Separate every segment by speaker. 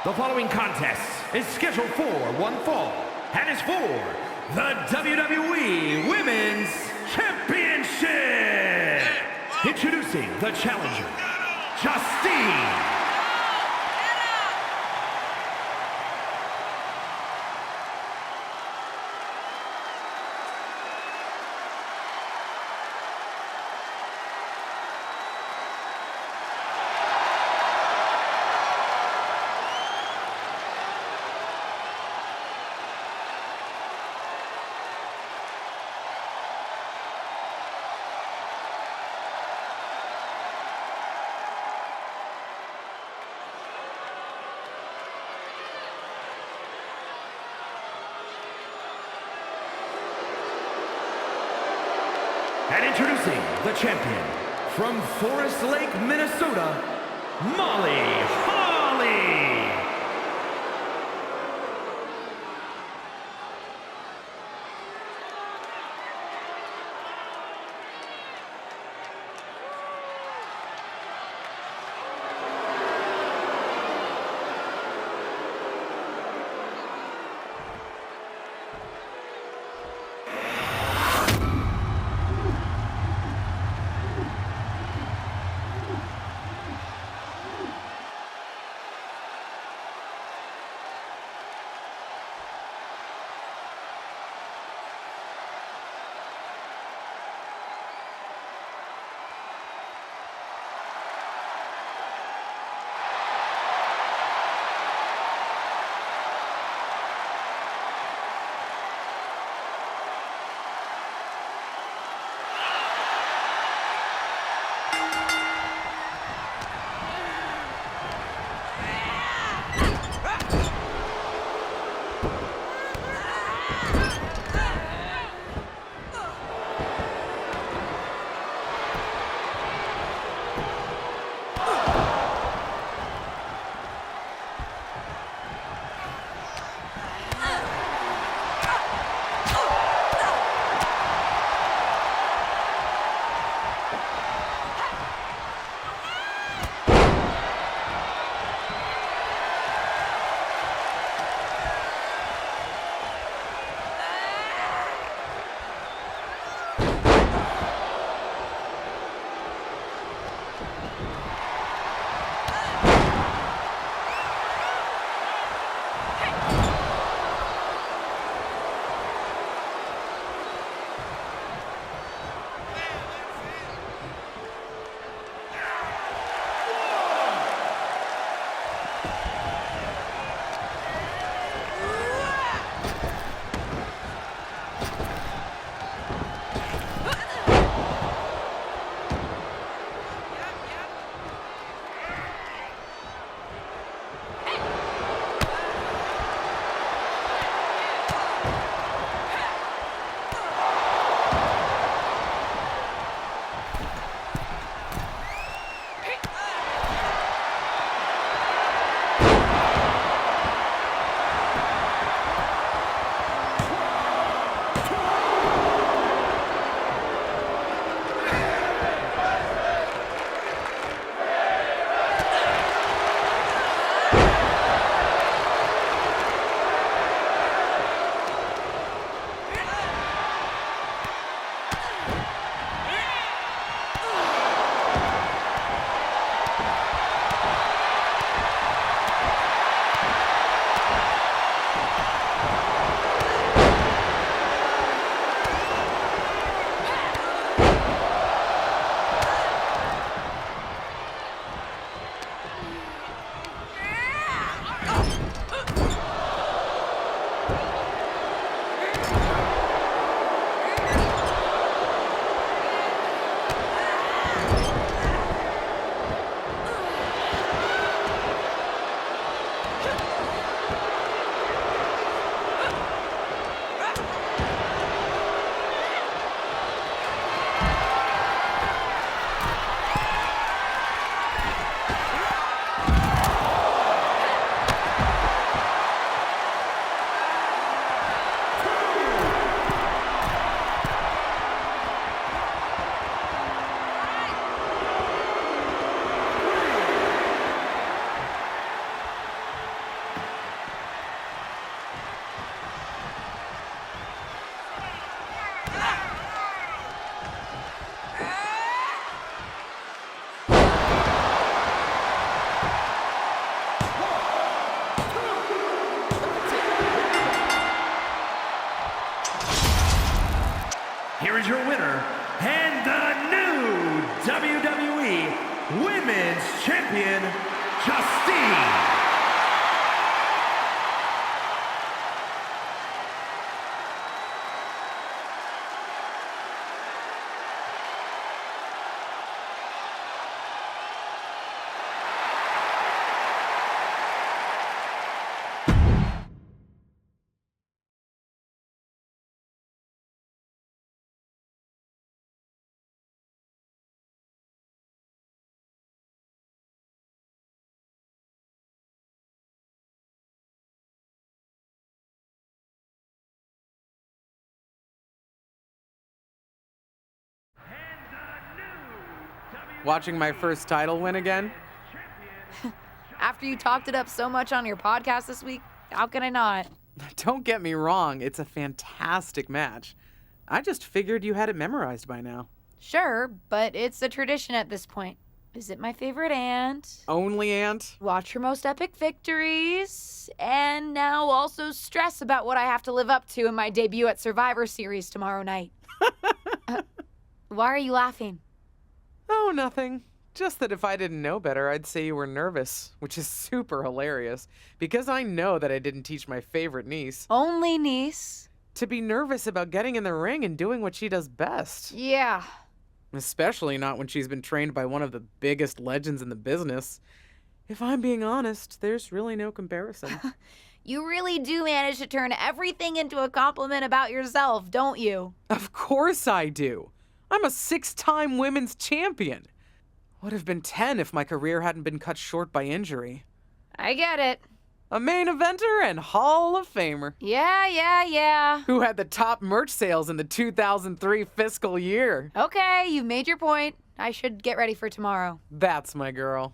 Speaker 1: The following contest is scheduled for one fall and is for the WWE Women's Championship. Introducing the challenger, Justine. And introducing the champion from Forest Lake, Minnesota, Molly Holly. Justine.
Speaker 2: Watching my first title win again?
Speaker 3: After you talked it up so much on your podcast this week, how can I not?
Speaker 2: Don't get me wrong, it's a fantastic match. I just figured you had it memorized by now.
Speaker 3: Sure, but it's a tradition at this point. Visit my favorite aunt.
Speaker 2: Only aunt?
Speaker 3: Watch her most epic victories. And now also stress about what I have to live up to in my debut at Survivor Series tomorrow night. Why are you laughing?
Speaker 2: Oh, nothing. Just that if I didn't know better, I'd say you were nervous, which is super hilarious, because I know that I didn't teach my favorite niece.
Speaker 3: Only niece?
Speaker 2: To be nervous about getting in the ring and doing what she does best.
Speaker 3: Yeah.
Speaker 2: Especially not when she's been trained by one of the biggest legends in the business. If I'm being honest, there's really no comparison.
Speaker 3: You really do manage to turn everything into a compliment about yourself, don't you?
Speaker 2: Of course I do. I'm a 6-time women's champion. Would have been 10 if my career hadn't been cut short by injury.
Speaker 3: I get it.
Speaker 2: A main eventer and Hall of Famer.
Speaker 3: Yeah.
Speaker 2: Who had the top merch sales in the 2003 fiscal year.
Speaker 3: Okay, you've made your point. I should get ready for tomorrow.
Speaker 2: That's my girl.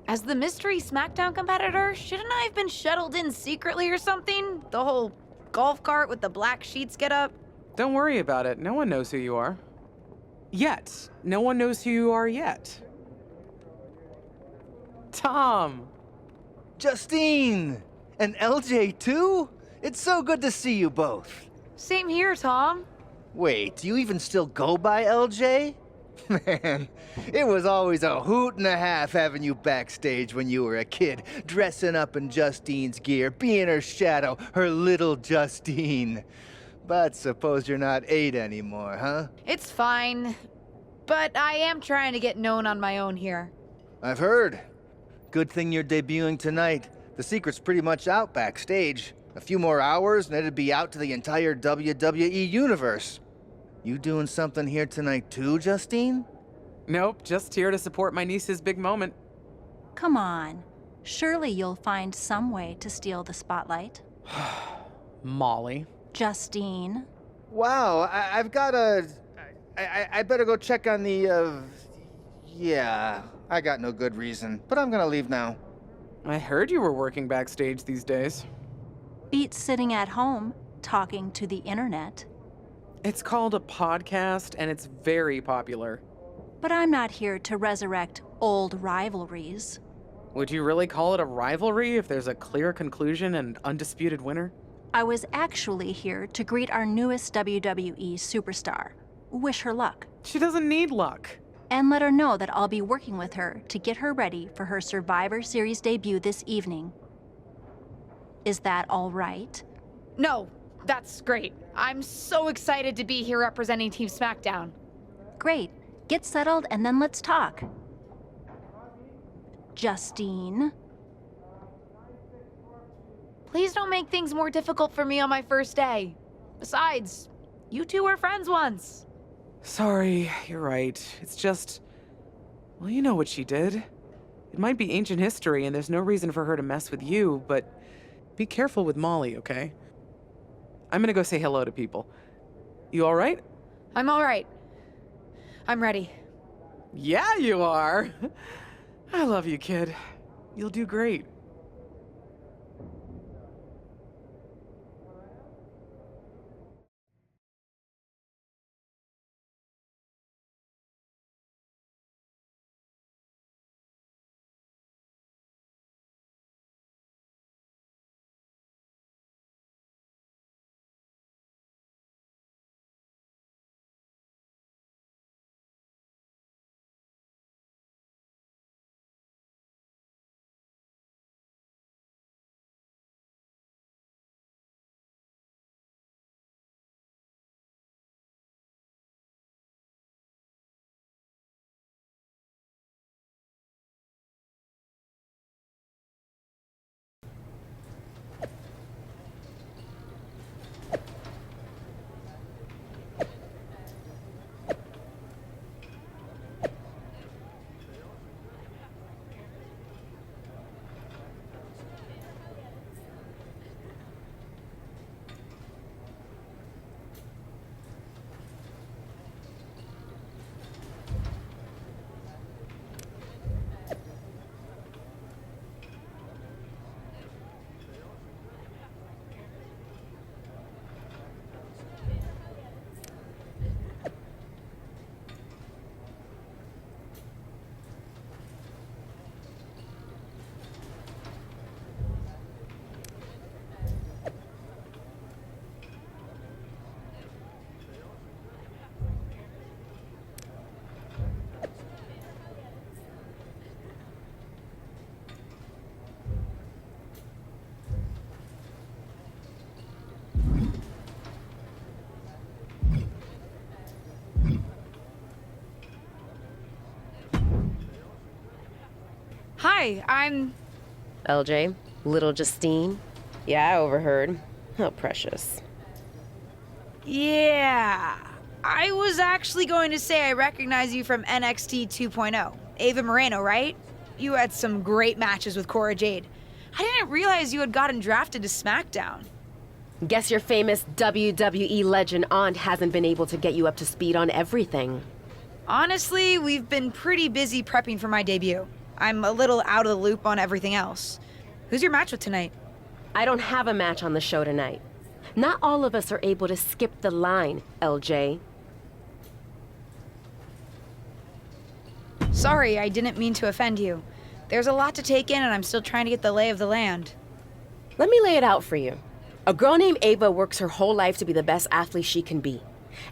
Speaker 3: As the mystery SmackDown competitor, shouldn't I have been shuttled in secretly or something? The whole golf cart with the black sheets get up?
Speaker 2: Don't worry about it. No one knows who you are. Yet. No one knows who you are yet. Tom!
Speaker 4: Justine! And LJ too? It's so good to see you both.
Speaker 3: Same here, Tom.
Speaker 4: Wait, do you even still go by LJ? Man, it was always a hoot and a half having you backstage when you were a kid, dressing up in Justine's gear, being her shadow, her little Justine. But suppose you're not 8 anymore, huh?
Speaker 3: It's fine. But I am trying to get known on my own here.
Speaker 4: I've heard. Good thing you're debuting tonight. The secret's pretty much out backstage. A few more hours and it'd be out to the entire WWE universe. You doing something here tonight too, Justine?
Speaker 2: Nope, just here to support my niece's big moment.
Speaker 5: Come on. Surely you'll find some way to steal the spotlight.
Speaker 2: Molly.
Speaker 5: Justine.
Speaker 4: Wow, I've got a... I better go check on the, Yeah, I got no good reason, but I'm gonna leave now.
Speaker 2: I heard you were working backstage these days.
Speaker 5: Beats sitting at home, talking to the internet.
Speaker 2: It's called a podcast, and it's very popular.
Speaker 5: But I'm not here to resurrect old rivalries.
Speaker 2: Would you really call it a rivalry if there's a clear conclusion and undisputed winner?
Speaker 5: I was actually here to greet our newest WWE superstar. Wish her luck.
Speaker 2: She doesn't need luck.
Speaker 5: And let her know that I'll be working with her to get her ready for her Survivor Series debut this evening. Is that all right?
Speaker 3: No, that's great. I'm so excited to be here representing Team SmackDown.
Speaker 5: Great. Get settled and then let's talk. Justine.
Speaker 3: Please don't make things more difficult for me on my first day. Besides, you two were friends once.
Speaker 2: Sorry, you're right. It's just... Well, you know what she did. It might be ancient history and there's no reason for her to mess with you, but be careful with Molly, okay? I'm gonna go say hello to people. You alright?
Speaker 3: I'm all right. I'm ready.
Speaker 2: Yeah, you are. I love you, kid. You'll do great.
Speaker 3: Hi, I'm...
Speaker 6: LJ, little Justine. Yeah, I overheard. How precious.
Speaker 3: Yeah. I was actually going to say I recognize you from NXT 2.0. Ava Moreno, right? You had some great matches with Cora Jade. I didn't realize you had gotten drafted to SmackDown.
Speaker 6: Guess your famous WWE legend aunt hasn't been able to get you up to speed on everything.
Speaker 3: Honestly, we've been pretty busy prepping for my debut. I'm a little out of the loop on everything else. Who's your match with tonight?
Speaker 6: I don't have a match on the show tonight. Not all of us are able to skip the line, LJ.
Speaker 3: Sorry, I didn't mean to offend you. There's a lot to take in and I'm still trying to get the lay of the land.
Speaker 6: Let me lay it out for you. A girl named Ava works her whole life to be the best athlete she can be.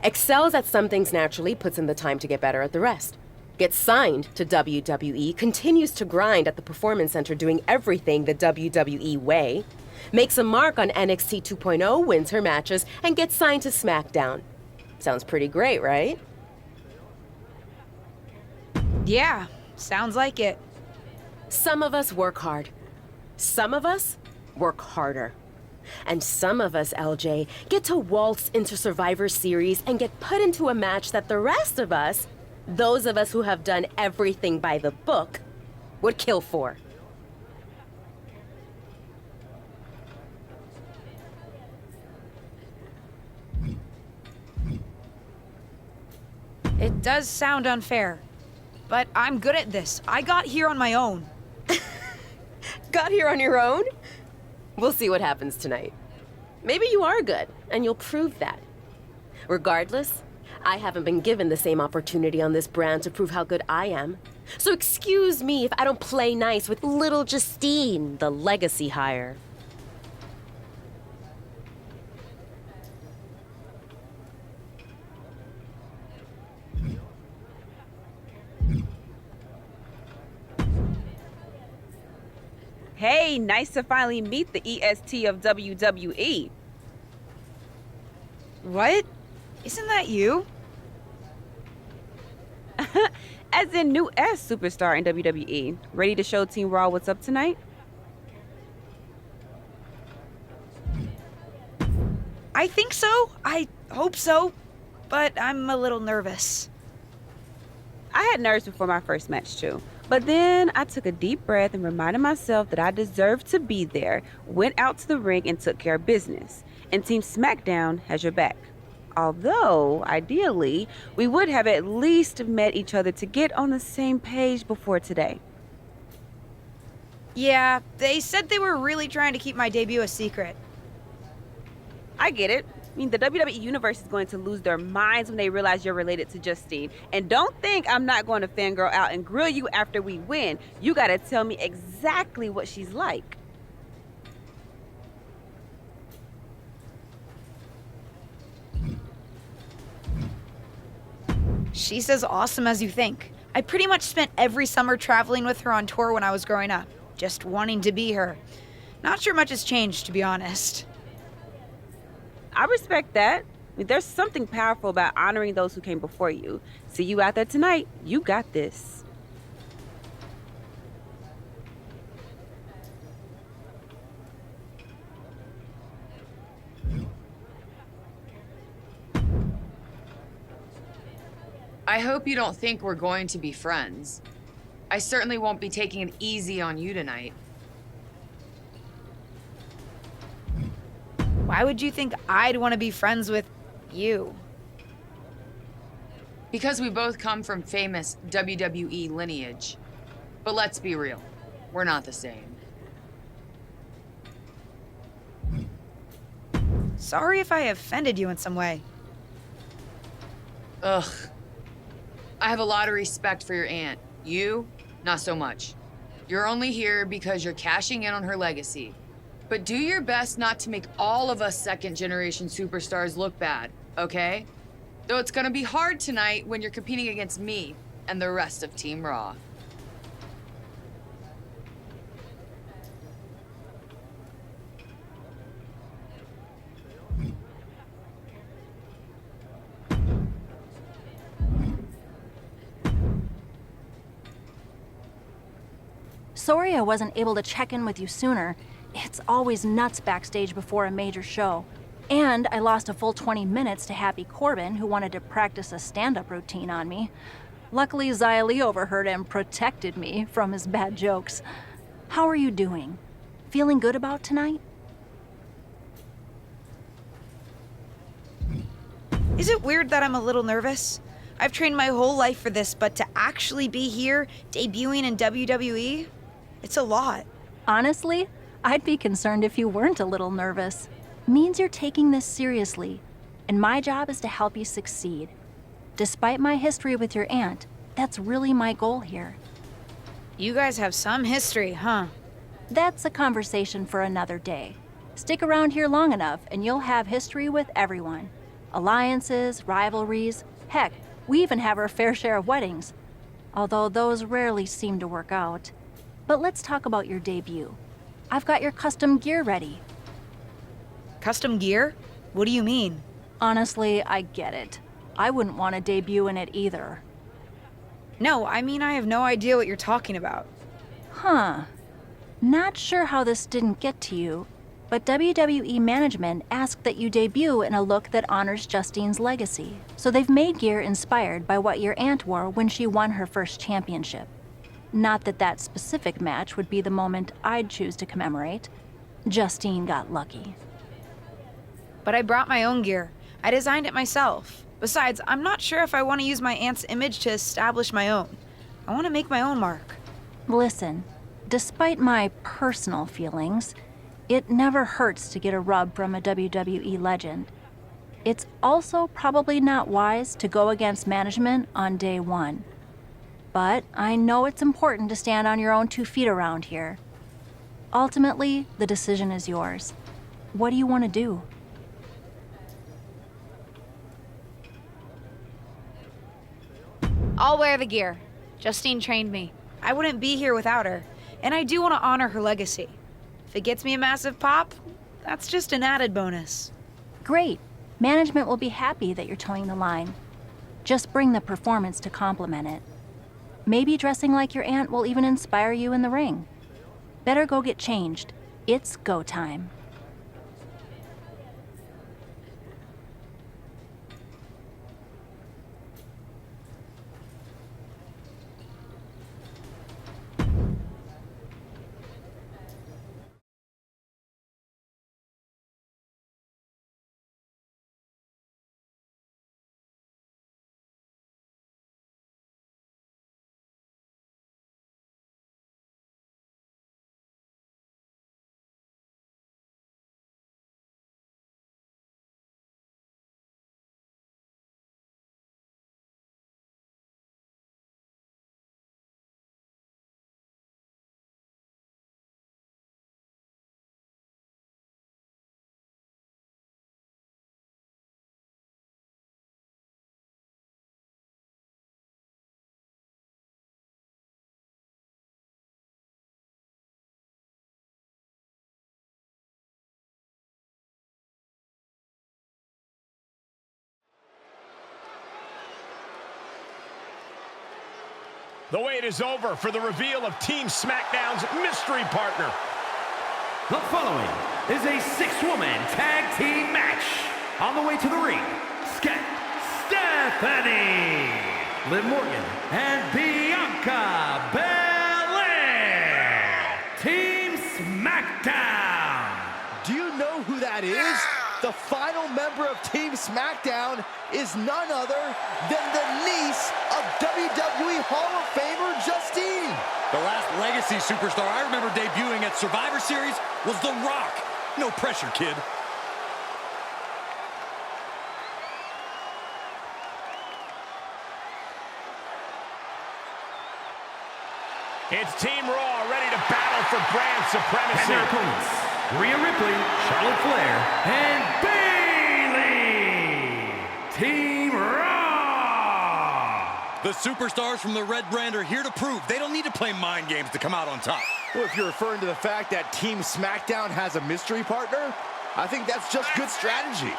Speaker 6: Excels at some things naturally, puts in the time to get better at the rest. Gets signed to WWE, continues to grind at the Performance Center doing everything the WWE way, makes a mark on NXT 2.0, wins her matches, and gets signed to SmackDown. Sounds pretty great, right?
Speaker 3: Yeah, sounds like it.
Speaker 6: Some of us work hard. Some of us work harder. And some of us, LJ, get to waltz into Survivor Series and get put into a match that the rest of us, those of us who have done everything by the book, would kill for.
Speaker 3: It does sound unfair, but I'm good at this. I got here on my own.
Speaker 6: Got here on your own? We'll see what happens tonight. Maybe you are good, and you'll prove that. Regardless, I haven't been given the same opportunity on this brand to prove how good I am. So excuse me if I don't play nice with little Justine, the legacy hire.
Speaker 7: Hey, nice to finally meet the EST of WWE.
Speaker 3: What? Isn't that you?
Speaker 7: As in new S superstar in WWE. Ready to show Team Raw what's up tonight?
Speaker 3: I think so. I hope so. But I'm a little nervous.
Speaker 7: I had nerves before my first match too. But then I took a deep breath and reminded myself that I deserved to be there, went out to the ring and took care of business. And Team SmackDown has your back. Although, ideally, we would have at least met each other to get on the same page before today.
Speaker 3: Yeah, they said they were really trying to keep my debut a secret.
Speaker 7: I get it. I mean, the WWE Universe is going to lose their minds when they realize you're related to Justine. And don't think I'm not going to fangirl out and grill you after we win. You gotta tell me exactly what she's like.
Speaker 3: She's as awesome as you think. I pretty much spent every summer traveling with her on tour when I was growing up, just wanting to be her. Not sure much has changed, to be honest.
Speaker 7: I respect that. I mean, there's something powerful about honoring those who came before you. See you out there tonight. You got this.
Speaker 8: I hope you don't think we're going to be friends. I certainly won't be taking it easy on you tonight.
Speaker 3: Why would you think I'd want to be friends with you?
Speaker 8: Because we both come from famous WWE lineage. But let's be real, we're not the same.
Speaker 3: Sorry if I offended you in some way.
Speaker 8: Ugh. I have a lot of respect for your aunt. You, not so much. You're only here because you're cashing in on her legacy. But do your best not to make all of us second-generation superstars look bad, okay? Though it's gonna be hard tonight when you're competing against me and the rest of Team Raw.
Speaker 5: Sorry I wasn't able to check in with you sooner. It's always nuts backstage before a major show. And I lost a full 20 minutes to Happy Corbin, who wanted to practice a stand-up routine on me. Luckily, Xia Li overheard and protected me from his bad jokes. How are you doing? Feeling good about tonight?
Speaker 3: Is it weird that I'm a little nervous? I've trained my whole life for this, but to actually be here, debuting in WWE, it's a lot.
Speaker 5: Honestly, I'd be concerned if you weren't a little nervous. Means you're taking this seriously, and my job is to help you succeed. Despite my history with your aunt, that's really my goal here.
Speaker 3: You guys have some history, huh?
Speaker 5: That's a conversation for another day. Stick around here long enough and you'll have history with everyone. Alliances, rivalries, heck, we even have our fair share of weddings. Although those rarely seem to work out. But let's talk about your debut. I've got your custom gear ready.
Speaker 3: Custom gear? What do you mean?
Speaker 5: Honestly, I get it. I wouldn't want to debut in it either.
Speaker 3: No, I mean I have no idea what you're talking about.
Speaker 5: Huh. Not sure how this didn't get to you, but WWE management asked that you debut in a look that honors Justine's legacy. So they've made gear inspired by what your aunt wore when she won her first championship. Not that that specific match would be the moment I'd choose to commemorate. Justine got lucky.
Speaker 3: But I brought my own gear. I designed it myself. Besides, I'm not sure if I want to use my aunt's image to establish my own. I want to make my own mark.
Speaker 5: Listen, despite my personal feelings, it never hurts to get a rub from a WWE legend. It's also probably not wise to go against management on day one. But I know it's important to stand on your own 2 feet around here. Ultimately, the decision is yours. What do you want to do?
Speaker 3: I'll wear the gear. Justine trained me. I wouldn't be here without her. And I do want to honor her legacy. If it gets me a massive pop, that's just an added bonus.
Speaker 5: Great. Management will be happy that you're towing the line. Just bring the performance to complement it. Maybe dressing like your aunt will even inspire you in the ring. Better go get changed. It's go time.
Speaker 9: The wait is over for the reveal of Team SmackDown's mystery partner.
Speaker 1: The following is a 6-woman tag team match. On the way to the ring, Stephanie, Liv Morgan, and Bianca Belair. Team SmackDown.
Speaker 4: Do you know who that is? The final member of Team SmackDown is none other than the niece of WWE Hall of Famer Justine.
Speaker 10: The last legacy superstar I remember debuting at Survivor Series was The Rock. No pressure, kid.
Speaker 9: It's Team Raw ready to battle for brand supremacy.
Speaker 1: And their opponents, Rhea Ripley, Charlotte Flair, and Bayley. Team Raw.
Speaker 10: The superstars from the Red Brand are here to prove they don't need to play mind games to come out on top.
Speaker 4: Well, if you're referring to the fact that Team SmackDown has a mystery partner, I think that's just good strategy.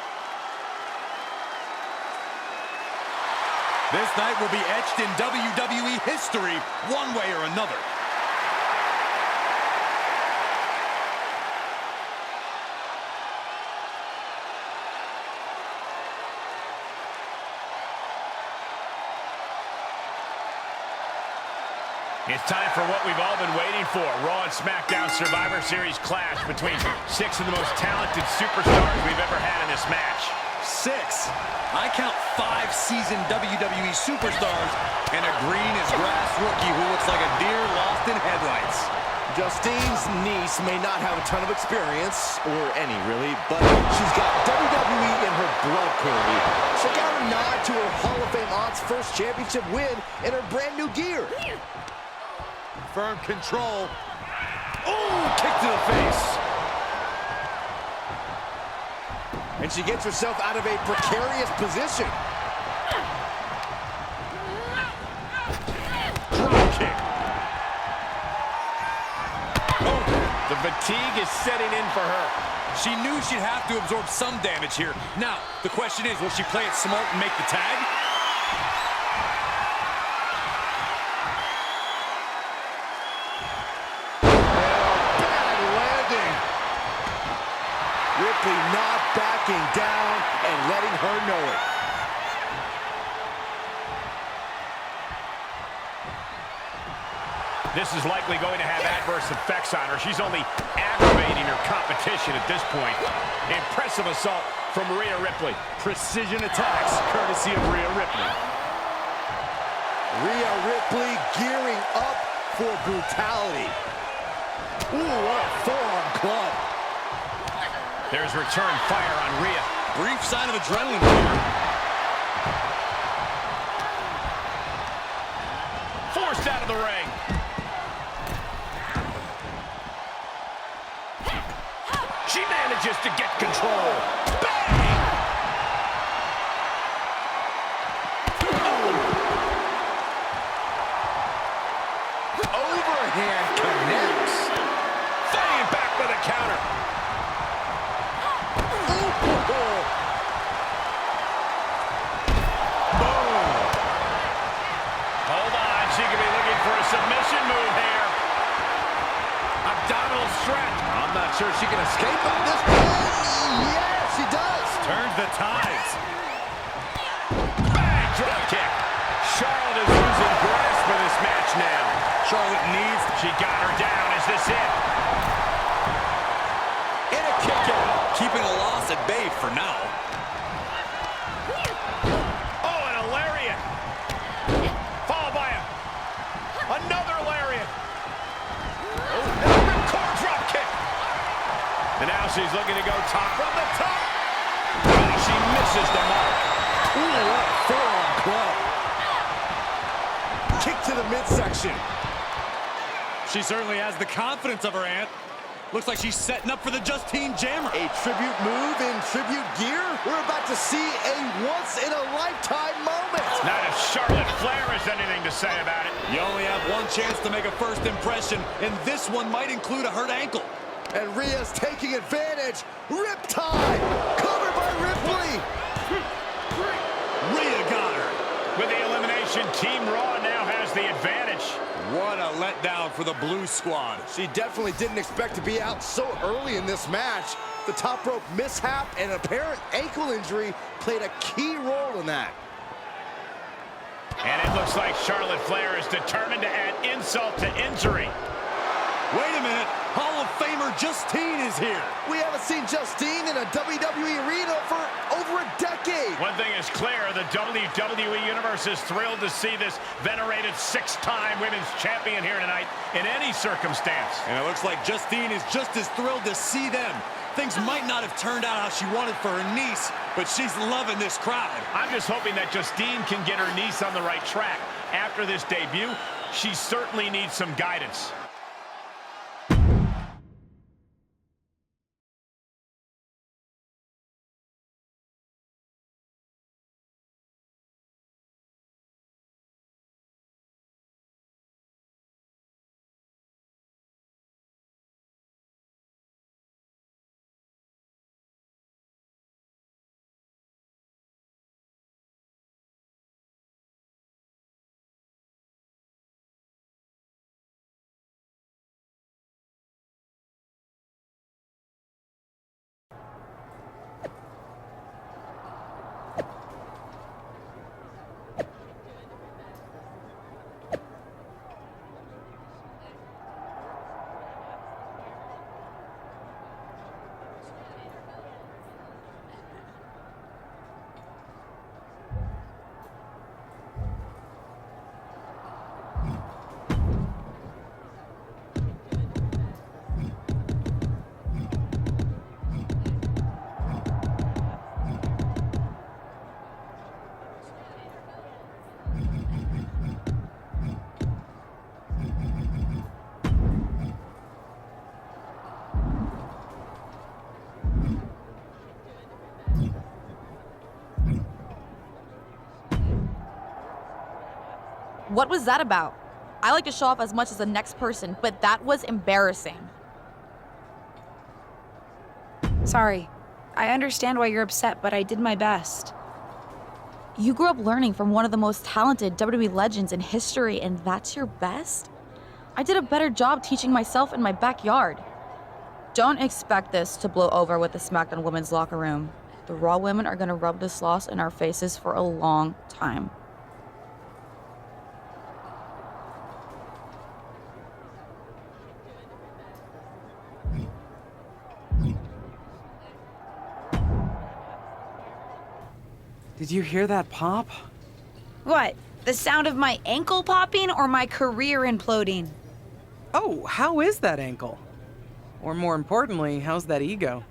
Speaker 10: This night will be etched in WWE history one way or another.
Speaker 9: It's time for what we've all been waiting for. Raw and SmackDown Survivor Series clash between 6 of the most talented superstars we've ever had in this match.
Speaker 10: 6. I count 5 seasoned WWE superstars and a green as grass rookie who looks like a deer lost in headlights.
Speaker 4: Justine's niece may not have a ton of experience, or any really, but she's got WWE in her blood, Corey. Check out her nod to her Hall of Fame aunt's first championship win in her brand new gear.
Speaker 10: Firm control. Oh, kick to the face.
Speaker 4: And she gets herself out of a precarious position.
Speaker 9: Drop kick. Oh, the fatigue is setting in for her.
Speaker 10: She knew she'd have to absorb some damage here. Now, the question is, will she play it smart and make the tag?
Speaker 4: Ripley not backing down and letting her know it.
Speaker 9: This is likely going to have adverse effects on her. She's only aggravating her competition at this point. Impressive assault from Rhea Ripley.
Speaker 10: Precision attacks, courtesy of Rhea Ripley.
Speaker 4: Rhea Ripley gearing up for brutality. Ooh, what a forearm club.
Speaker 9: There's return fire on Rhea.
Speaker 10: Brief sign of adrenaline here.
Speaker 9: Forced out of the ring. She manages to get control. Bang!
Speaker 4: Overhand connects.
Speaker 9: Fighting back with a counter. Submission move here. Abdominal stretch.
Speaker 4: I'm not sure she can escape on this one. Yeah, she does.
Speaker 10: Turns the tides.
Speaker 9: Bang! Drop kick. Charlotte is losing grasp of this match now.
Speaker 10: Charlotte needs.
Speaker 9: She got her down. Is this it?
Speaker 10: And a kick out. Keeping a loss at bay for now.
Speaker 9: Oh, and a lariat. Followed by another lariat. Oh, and a ripcord drop kick. And now she's looking to go top from the top. Oh, she misses the mark.
Speaker 4: Ooh, what a forearm club. Kick to the midsection.
Speaker 10: She certainly has the confidence of her aunt. Looks like she's setting up for the Justine Jammer.
Speaker 4: A tribute move in tribute gear. We're about to see a once-in-a-lifetime moment.
Speaker 9: Not if Charlotte Flair has anything to say about it.
Speaker 10: You only have one chance to make a first impression, and this one might include a hurt ankle.
Speaker 4: And Rhea's taking advantage. Riptide! Covered by Ripley!
Speaker 10: Rhea got her.
Speaker 9: With the elimination, Team Raw now has the advantage.
Speaker 10: for the Blue Squad.
Speaker 11: She definitely didn't expect to be out so early in this match. The top rope mishap and apparent ankle injury played a key role in that.
Speaker 9: And it looks like Charlotte Flair is determined to add insult to injury.
Speaker 10: Wait a minute, Hall of Famer Justine is here.
Speaker 11: We haven't seen Justine in a WWE arena for over a decade.
Speaker 9: One thing is clear, the WWE Universe is thrilled to see this venerated 6-time women's champion here tonight in any circumstance.
Speaker 10: And it looks like Justine is just as thrilled to see them. Things might not have turned out how she wanted for her niece, but she's loving this crowd.
Speaker 9: I'm just hoping that Justine can get her niece on the right track. After this debut, she certainly needs some guidance.
Speaker 12: What was that about? I like to show off as much as the next person, but that was embarrassing.
Speaker 3: Sorry. I understand why you're upset, but I did my best.
Speaker 12: You grew up learning from one of the most talented WWE legends in history, and that's your best? I did a better job teaching myself in my backyard. Don't expect this to blow over with the SmackDown women's locker room. The Raw women are gonna rub this loss in our faces for a long time.
Speaker 2: Did you hear that pop?
Speaker 3: What? The sound of my ankle popping or my career imploding?
Speaker 2: Oh, how is that ankle? Or more importantly, how's that ego?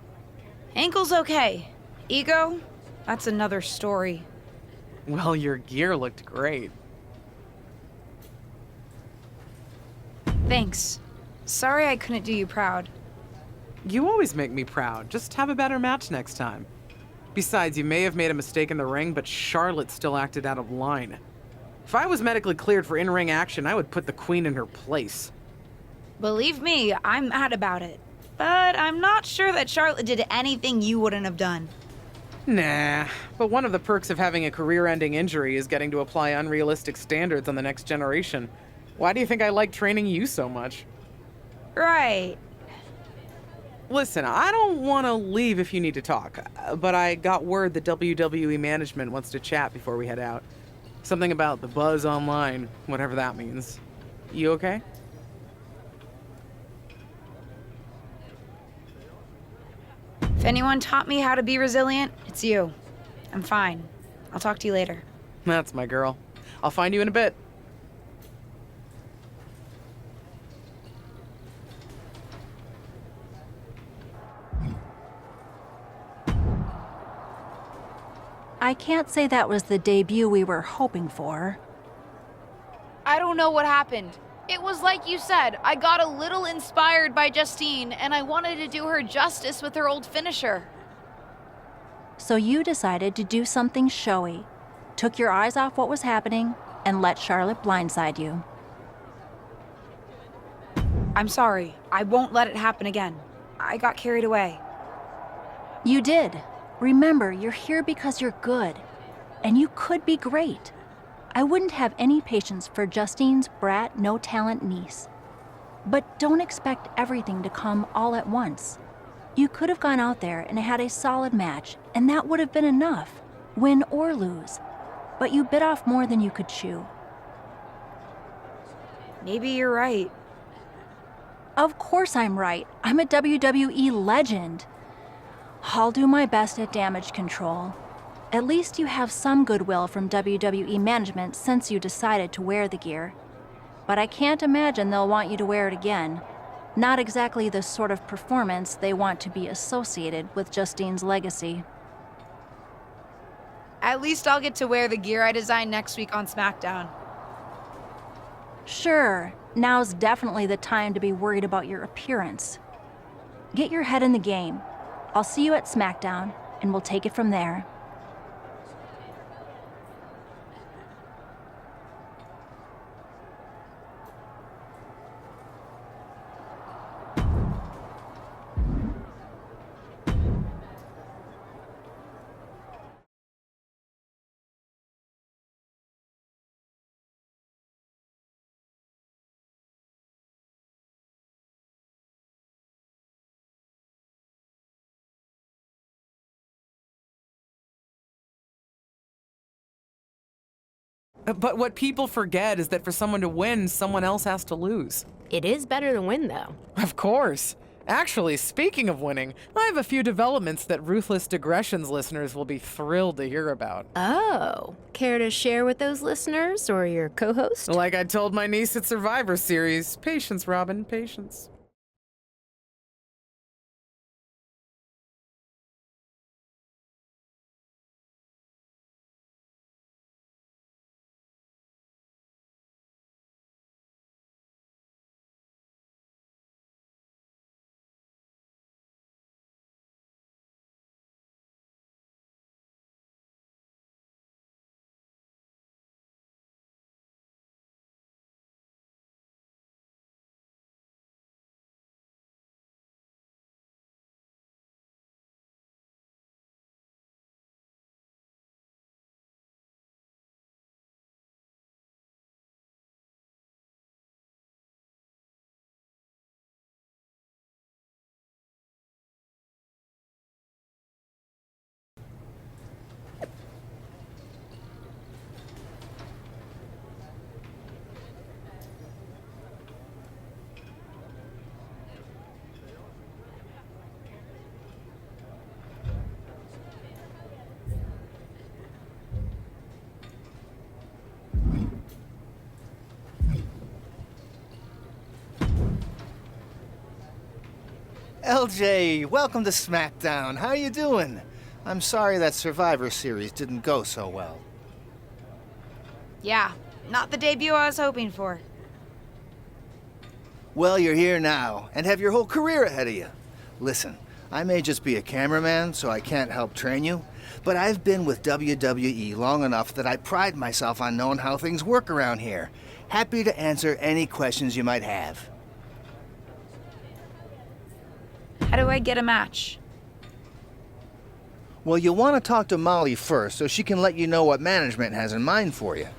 Speaker 3: Ankle's okay. Ego? That's another story.
Speaker 2: Well, your gear looked great.
Speaker 3: Thanks. Sorry I couldn't do you proud.
Speaker 2: You always make me proud. Just have a better match next time. Besides, you may have made a mistake in the ring, but Charlotte still acted out of line. If I was medically cleared for in-ring action, I would put the Queen in her place.
Speaker 3: Believe me, I'm mad about it. But I'm not sure that Charlotte did anything you wouldn't have done.
Speaker 2: Nah, but one of the perks of having a career-ending injury is getting to apply unrealistic standards on the next generation. Why do you think I like training you so much?
Speaker 3: Right.
Speaker 2: Listen, I don't want to leave if you need to talk, but I got word the WWE management wants to chat before we head out. Something about the buzz online, whatever that means. You okay?
Speaker 3: If anyone taught me how to be resilient, it's you. I'm fine. I'll talk to you later.
Speaker 2: That's my girl. I'll find you in a bit.
Speaker 5: I can't say that was the debut we were hoping for.
Speaker 12: I don't know what happened. It was like you said, I got a little inspired by Justine, and I wanted to do her justice with her old finisher.
Speaker 5: So you decided to do something showy, took your eyes off what was happening, and let Charlotte blindside you.
Speaker 3: I'm sorry. I won't let it happen again. I got carried away.
Speaker 5: You did. Remember, you're here because you're good, and you could be great. I wouldn't have any patience for Justine's brat, no-talent niece. But don't expect everything to come all at once. You could have gone out there and had a solid match, and that would have been enough, win or lose. But you bit off more than you could chew.
Speaker 3: Maybe you're right.
Speaker 5: Of course I'm right. I'm a WWE legend. I'll do my best at damage control. At least you have some goodwill from WWE management since you decided to wear the gear. But I can't imagine they'll want you to wear it again. Not exactly the sort of performance they want to be associated with Justine's legacy.
Speaker 3: At least I'll get to wear the gear I designed next week on SmackDown.
Speaker 5: Sure, now's definitely the time to be worried about your appearance. Get your head in the game. I'll see you at SmackDown, and we'll take it from there.
Speaker 2: But what people forget is that for someone to win, someone else has to lose.
Speaker 6: It is better to win, though.
Speaker 2: Of course. Actually, speaking of winning, I have a few developments that Ruthless Digressions listeners will be thrilled to hear about.
Speaker 6: Oh, care to share with those listeners or your co-host?
Speaker 2: Like I told my niece at Survivor Series, patience, Robin, patience.
Speaker 4: LJ, welcome to SmackDown. How you doing? I'm sorry that Survivor Series didn't go so well.
Speaker 3: Yeah, not the debut I was hoping for.
Speaker 4: Well, you're here now, and have your whole career ahead of you. Listen, I may just be a cameraman, so I can't help train you, but I've been with WWE long enough that I pride myself on knowing how things work around here. Happy to answer any questions you might have.
Speaker 3: How do I get a match?
Speaker 4: Well, you'll want to talk to Molly first so she can let you know what management has in mind for you.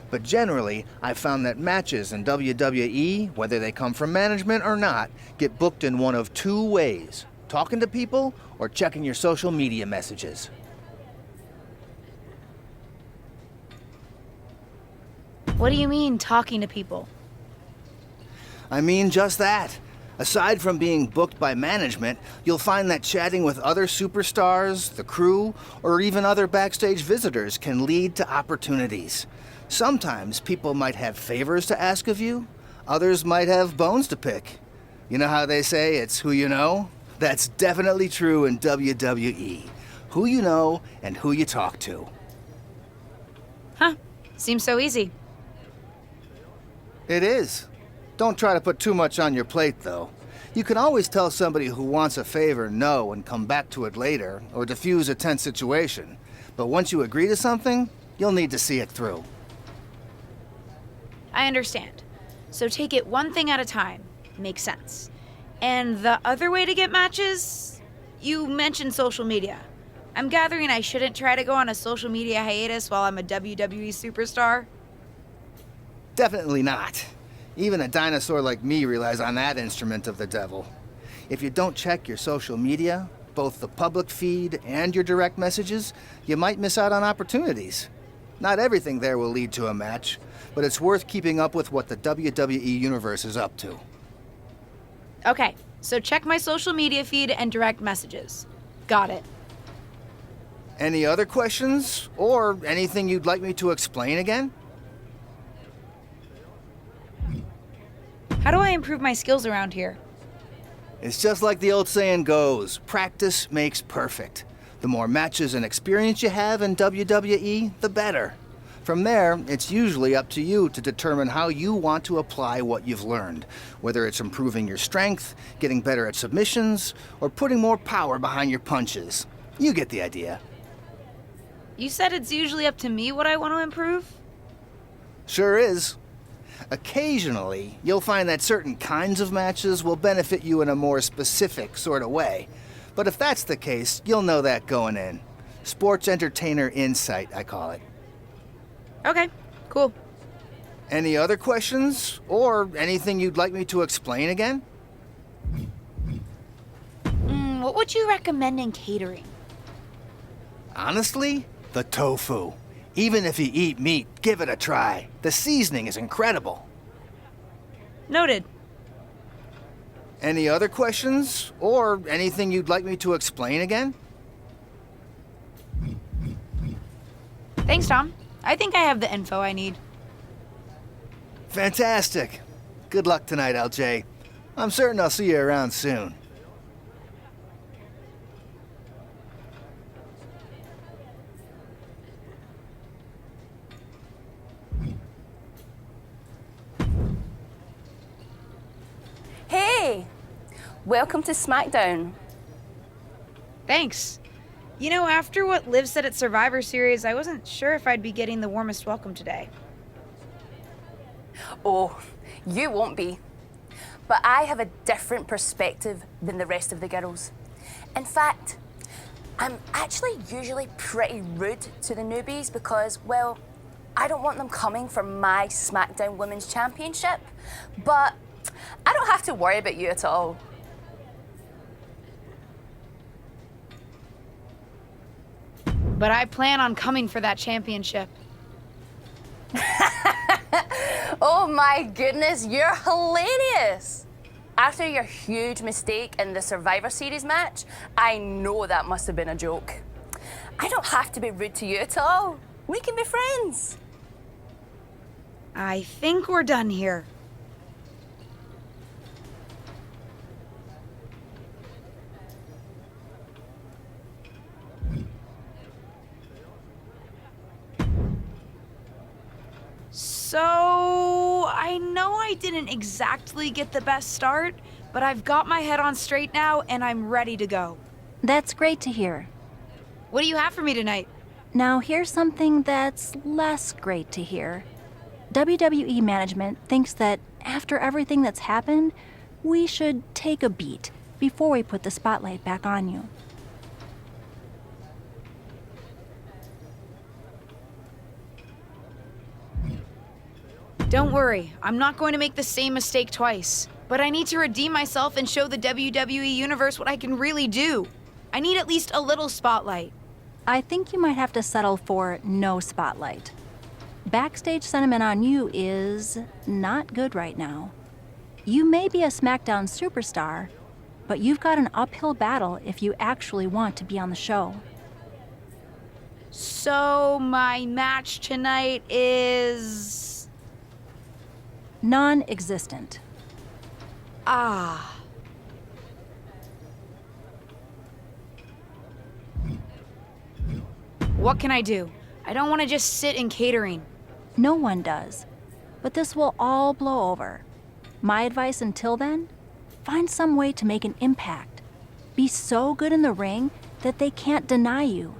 Speaker 4: But generally, I've found that matches in WWE, whether they come from management or not, get booked in one of two ways: talking to people or checking your social media messages.
Speaker 3: What do you mean, talking to people?
Speaker 4: I mean just that. Aside from being booked by management, you'll find that chatting with other superstars, the crew, or even other backstage visitors can lead to opportunities. Sometimes people might have favors to ask of you, others might have bones to pick. You know how they say it's who you know? That's definitely true in WWE. Who you know and who you talk to.
Speaker 3: Huh, seems so easy.
Speaker 4: It is. Don't try to put too much on your plate, though. You can always tell somebody who wants a favor no and come back to it later, or diffuse a tense situation. But once you agree to something, you'll need to see it through.
Speaker 3: I understand. So take it one thing at a time. Makes sense. And the other way to get matches? You mentioned social media. I'm gathering I shouldn't try to go on a social media hiatus while I'm a WWE superstar?
Speaker 4: Definitely not. Even a dinosaur like me relies on that instrument of the devil. If you don't check your social media, both the public feed and your direct messages, you might miss out on opportunities. Not everything there will lead to a match, but it's worth keeping up with what the WWE Universe is up to.
Speaker 3: Okay, so check my social media feed and direct messages. Got it.
Speaker 4: Any other questions? Or anything you'd like me to explain again?
Speaker 3: How do I improve my skills around here?
Speaker 4: It's just like the old saying goes, practice makes perfect. The more matches and experience you have in WWE, the better. From there, it's usually up to you to determine how you want to apply what you've learned, whether it's improving your strength, getting better at submissions, or putting more power behind your punches. You get the idea.
Speaker 3: You said it's usually up to me what I want to improve?
Speaker 4: Sure is. Occasionally, you'll find that certain kinds of matches will benefit you in a more specific sort of way. But if that's the case, you'll know that going in. Sports entertainer insight, I call it.
Speaker 3: Okay, cool.
Speaker 4: Any other questions? Or anything you'd like me to explain again?
Speaker 3: What would you recommend in catering?
Speaker 4: Honestly, the tofu. Even if you eat meat, give it a try. The seasoning is incredible.
Speaker 3: Noted.
Speaker 4: Any other questions? Or anything you'd like me to explain again?
Speaker 3: Thanks, Tom. I think I have the info I need.
Speaker 4: Fantastic. Good luck tonight, LJ. I'm certain I'll see you around soon.
Speaker 13: Hey! Welcome to SmackDown.
Speaker 3: Thanks. You know, after what Liv said at Survivor Series, I wasn't sure if I'd be getting the warmest welcome today.
Speaker 13: Oh, you won't be. But I have a different perspective than the rest of the girls. In fact, I'm actually usually pretty rude to the newbies because, well, I don't want them coming for my SmackDown Women's Championship. But I don't have to worry about you at all.
Speaker 3: But I plan on coming for that championship.
Speaker 13: Oh my goodness, you're hilarious! After your huge mistake in the Survivor Series match, I know that must have been a joke. I don't have to be rude to you at all. We can be friends.
Speaker 3: I think we're done here. So, I know I didn't exactly get the best start, but I've got my head on straight now and I'm ready to go.
Speaker 5: That's great to hear.
Speaker 3: What do you have for me tonight?
Speaker 5: Now here's something that's less great to hear. WWE management thinks that after everything that's happened, we should take a beat before we put the spotlight back on you.
Speaker 3: Don't worry, I'm not going to make the same mistake twice. But I need to redeem myself and show the WWE Universe what I can really do. I need at least a little spotlight.
Speaker 5: I think you might have to settle for no spotlight. Backstage sentiment on you is not good right now. You may be a SmackDown superstar, but you've got an uphill battle if you actually want to be on the show.
Speaker 3: So, my match tonight is...
Speaker 5: non-existent.
Speaker 3: Ah. What can I do? I don't want to just sit in catering.
Speaker 5: No one does. But this will all blow over. My advice until then? Find some way to make an impact. Be so good in the ring that they can't deny you.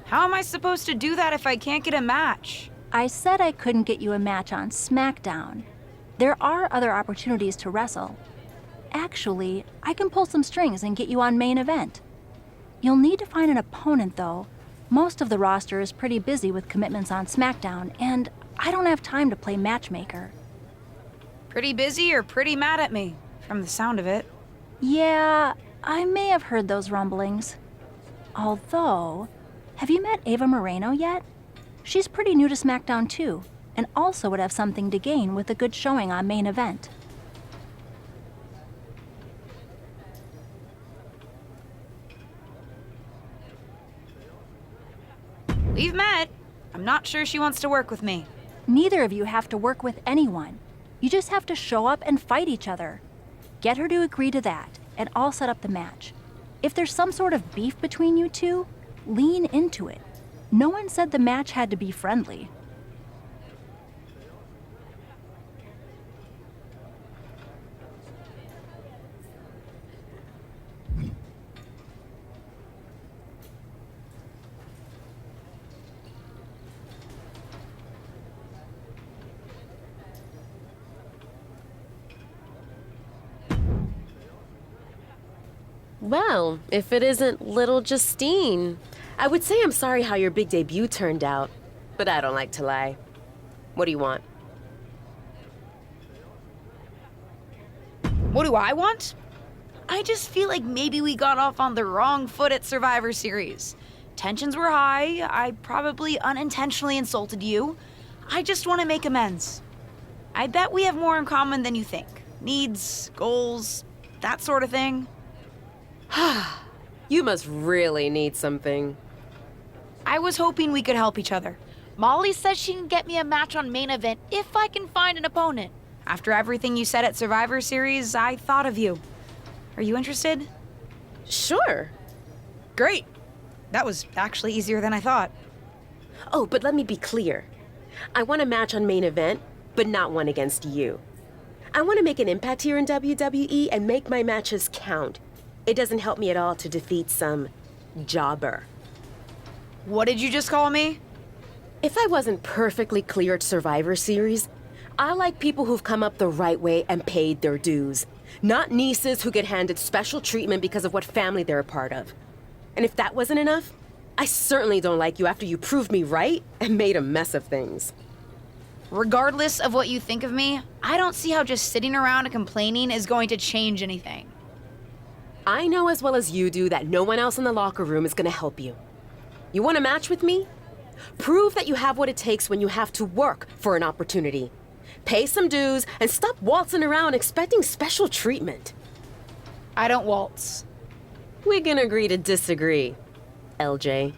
Speaker 3: How am I supposed to do that if I can't get a match?
Speaker 5: I said I couldn't get you a match on SmackDown. There are other opportunities to wrestle. Actually, I can pull some strings and get you on main event. You'll need to find an opponent, though. Most of the roster is pretty busy with commitments on SmackDown, and I don't have time to play matchmaker.
Speaker 3: Pretty busy or pretty mad at me, from the sound of it.
Speaker 5: Yeah, I may have heard those rumblings. Although, have you met Ava Moreno yet? She's pretty new to SmackDown too, and also would have something to gain with a good showing on Main Event.
Speaker 3: We've met. I'm not sure she wants to work with me.
Speaker 5: Neither of you have to work with anyone. You just have to show up and fight each other. Get her to agree to that, and I'll set up the match. If there's some sort of beef between you two, lean into it. No one said the match had to be friendly.
Speaker 6: Well, if it isn't little Justine, I would say I'm sorry how your big debut turned out, but I don't like to lie. What do you want?
Speaker 3: What do I want? I just feel like maybe we got off on the wrong foot at Survivor Series. Tensions were high. I probably unintentionally insulted you. I just want to make amends. I bet we have more in common than you think. Needs, goals, that sort of thing.
Speaker 6: You must really need something.
Speaker 3: I was hoping we could help each other.
Speaker 12: Molly says she can get me a match on Main Event if I can find an opponent.
Speaker 3: After everything you said at Survivor Series, I thought of you. Are you interested?
Speaker 6: Sure.
Speaker 3: Great. That was actually easier than I thought.
Speaker 6: Oh, but let me be clear. I want a match on Main Event, but not one against you. I want to make an impact here in WWE and make my matches count. It doesn't help me at all to defeat some jobber.
Speaker 3: What did you just call me?
Speaker 6: If I wasn't perfectly clear at Survivor Series, I like people who've come up the right way and paid their dues. Not nieces who get handed special treatment because of what family they're a part of. And if that wasn't enough, I certainly don't like you after you proved me right and made a mess of things.
Speaker 3: Regardless of what you think of me, I don't see how just sitting around and complaining is going to change anything.
Speaker 6: I know as well as you do that no one else in the locker room is going to help you. You want a match with me? Prove that you have what it takes when you have to work for an opportunity. Pay some dues and stop waltzing around expecting special treatment.
Speaker 3: I don't waltz.
Speaker 6: We can agree to disagree, LJ.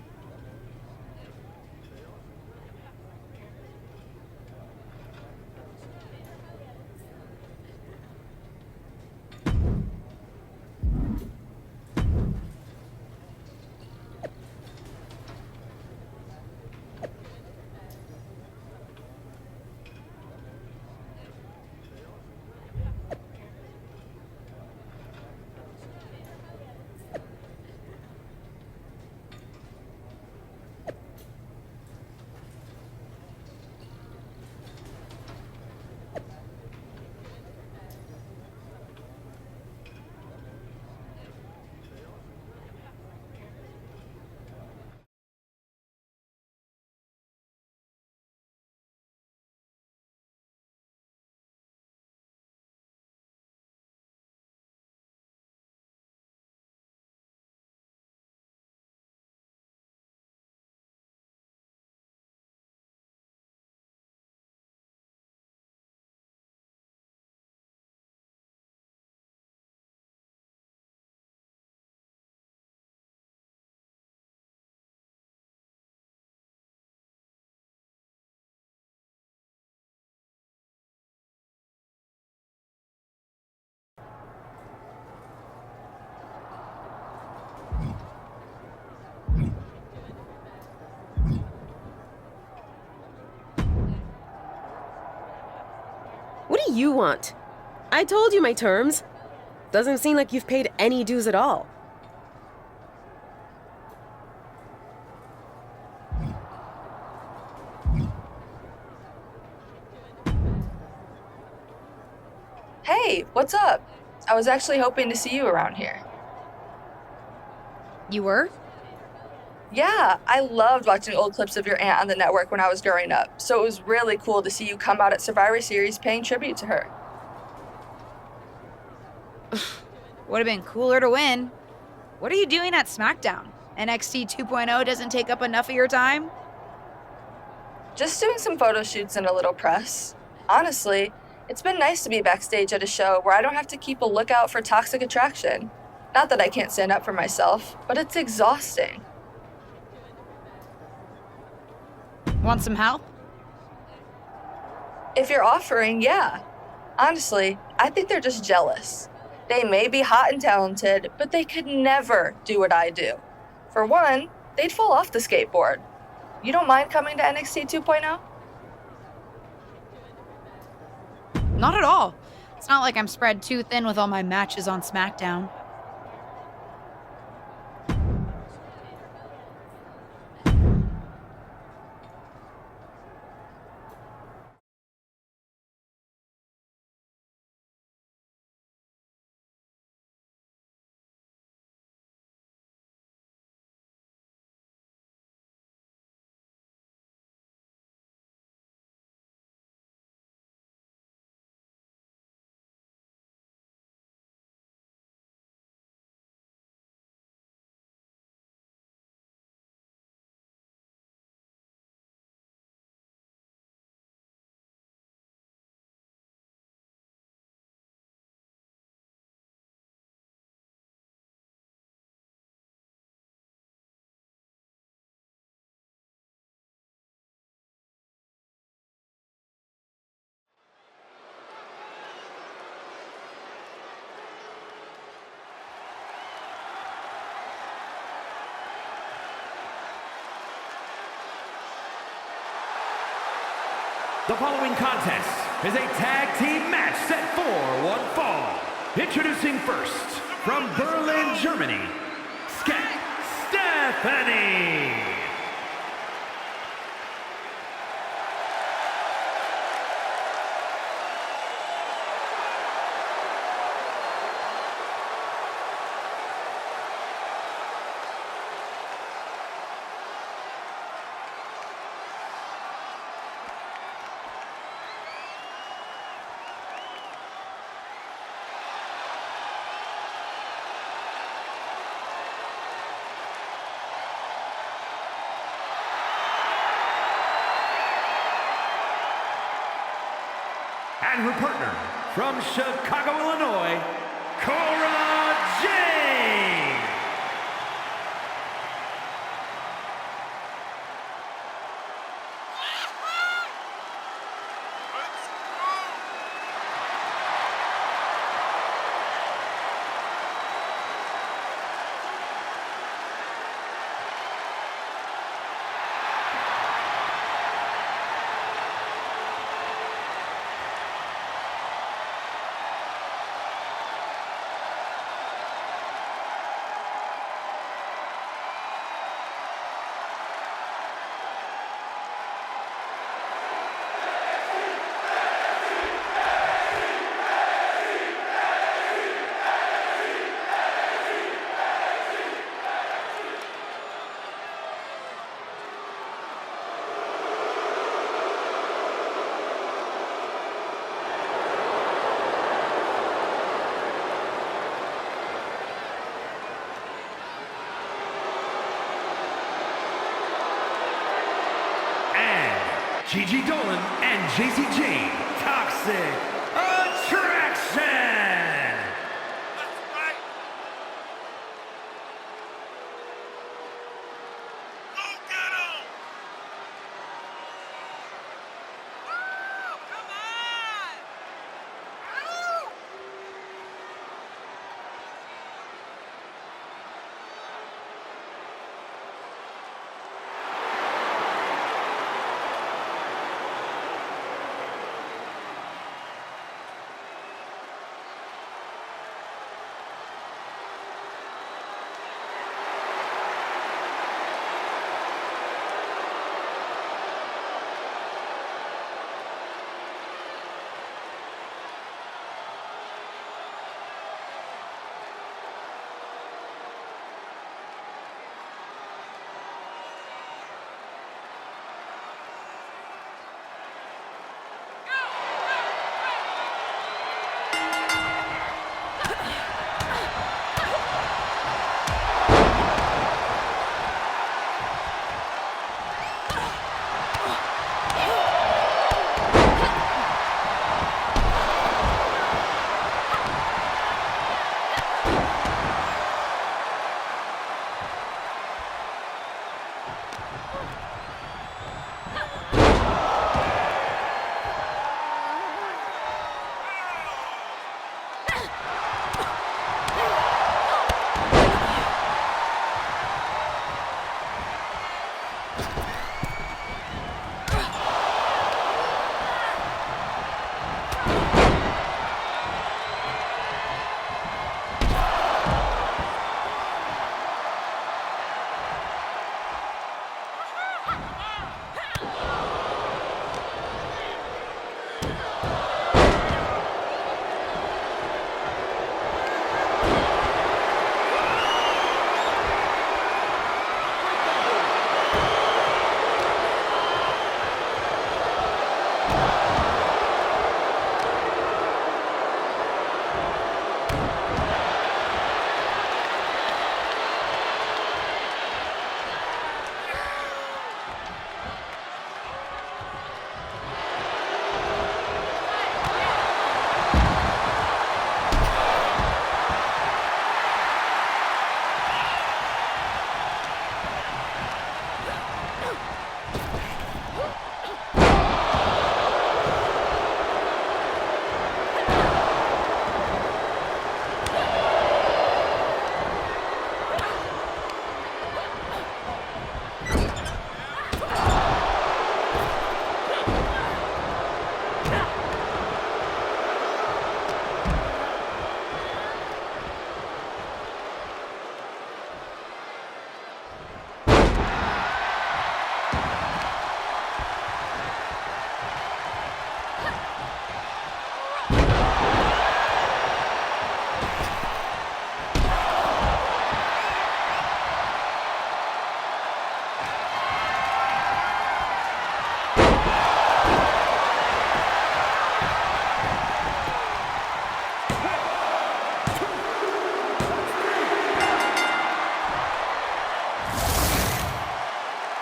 Speaker 6: What do you want? I told you my terms. Doesn't seem like you've paid any dues at all.
Speaker 14: Hey, what's up? I was actually hoping to see you around here.
Speaker 3: You were?
Speaker 14: Yeah, I loved watching old clips of your aunt on the network when I was growing up, so it was really cool to see you come out at Survivor Series paying tribute to her.
Speaker 3: Would have been cooler to win. What are you doing at SmackDown? NXT 2.0 doesn't take up enough of your time?
Speaker 14: Just doing some photo shoots and a little press. Honestly, it's been nice to be backstage at a show where I don't have to keep a lookout for toxic attraction. Not that I can't stand up for myself, but it's exhausting.
Speaker 3: Want some help?
Speaker 14: If you're offering, yeah. Honestly, I think they're just jealous. They may be hot and talented, but they could never do what I do. For one, they'd fall off the skateboard. You don't mind coming to NXT 2.0?
Speaker 3: Not at all. It's not like I'm spread too thin with all my matches on SmackDown.
Speaker 1: The following contest is a tag team match set for one fall. Introducing first, from Berlin, Germany, Stephanie. And her partner, from Chicago, Illinois, Cora Jade. Gigi Dolan and JCJ, Toxic Attraction!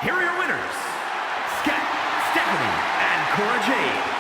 Speaker 1: Here are your winners, Scott, Stephanie, and Cora Jade.